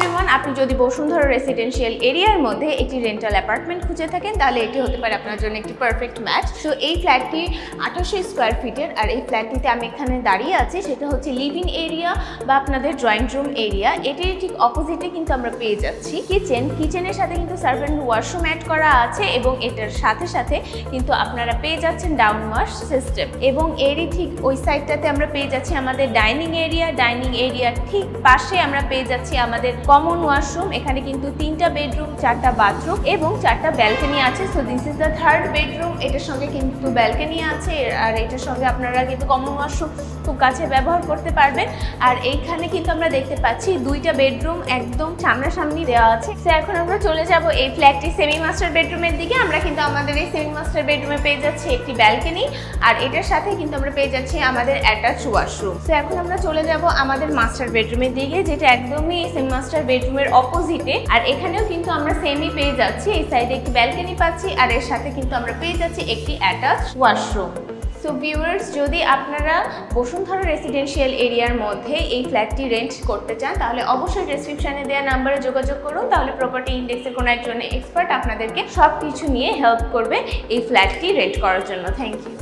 Everyone, আপনি যদি Bashundhara residential এরিয়ার মধ্যে একটি রেন্টাল অ্যাপার্টমেন্ট খুঁজে থাকেন তাহলে এটি হতে পারে আপনার জন্য একটি পারফেক্ট ম্যাচ। সো এই ফ্ল্যাটটি 2800 স্কোয়ার ফিটের, আর এই ফ্ল্যাটটিতে আমি এখানে দাঁড়িয়ে আছি সেটা হচ্ছে লিভিং এরিয়া বা আপনাদের ড্রয়িং রুম এরিয়া। এটির ঠিক অপোজিটে কিন্তু আমরা পেয়ে যাচ্ছি কিচেনের সাথে কিন্তু সার্ভেন্ট ওয়াশরুম অ্যাড করা আছে এবং এটার সাথে সাথে কিন্তু আপনারা পেয়ে যাচ্ছেন ডাউন ওয়াশ সিস্টেম। এবং এরই ঠিক ওই সাইডটাতে আমরা পেয়ে যাচ্ছি আমাদের ডাইনিং এরিয়া ঠিক পাশে আমরা পেয়ে যাচ্ছি আমাদের কমন ওয়াশরুম। এখানে কিন্তু 3টা বেডরুম, 4টা বাথরুম এবং 4টা ব্যালকনি আছে। So this is the third bedroom. এটার সঙ্গে কিন্তু ব্যালকনি আছে আর এটার সঙ্গে আপনারা কিন্তু কমন ওয়াশরুম খুব কাছে ব্যবহার করতে পারবেন। আর এইখানে কিন্তু আমরা দেখতে পাচ্ছি 2টা বেডরুম একদম সামনাসামনি দেওয়া আছে। সো এখন আমরা চলে যাব এই ফ্ল্যাটটি সেমি মাস্টার বেডরুমের দিকে। আমরা কিন্তু আমাদের এই সেমি মাস্টার বেডরুমে পেয়ে যাচ্ছি একটি ব্যালকনি আর এটার সাথে কিন্তু আমরা পেয়ে যাচ্ছি আমাদের অ্যাটাচ ওয়াশরুম। সো এখন আমরা চলে যাব আমাদের মাস্টার বেডরুমের দিকে, যেটা একদমই সেমি মাস্টার বেডরুমের অপোজিটে। আর এখানেও কিন্তু আমরা সেমই পেয়ে যাচ্ছি, এই সাইডে একটি ব্যালকনি পাচ্ছি আর এর সাথে কিন্তু আমরা পেয়ে যাচ্ছি একটি অ্যাটাচ ওয়াশরুম। সো ভিউয়ার্স, যদি আপনারা বসুন্ধরা রেসিডেন্সিয়াল এরিয়ার মধ্যে এই ফ্ল্যাটটি রেন্ট করতে চান তাহলে অবশ্যই ডেসক্রিপশনে দেওয়া নাম্বারে যোগাযোগ করুন। তাহলে প্রপার্টি ইন্ডেক্সের কোনো একজন এক্সপার্ট আপনাদেরকে সব কিছু নিয়ে হেল্প করবে এই ফ্ল্যাটটি রেন্ট করার জন্য। Thank you.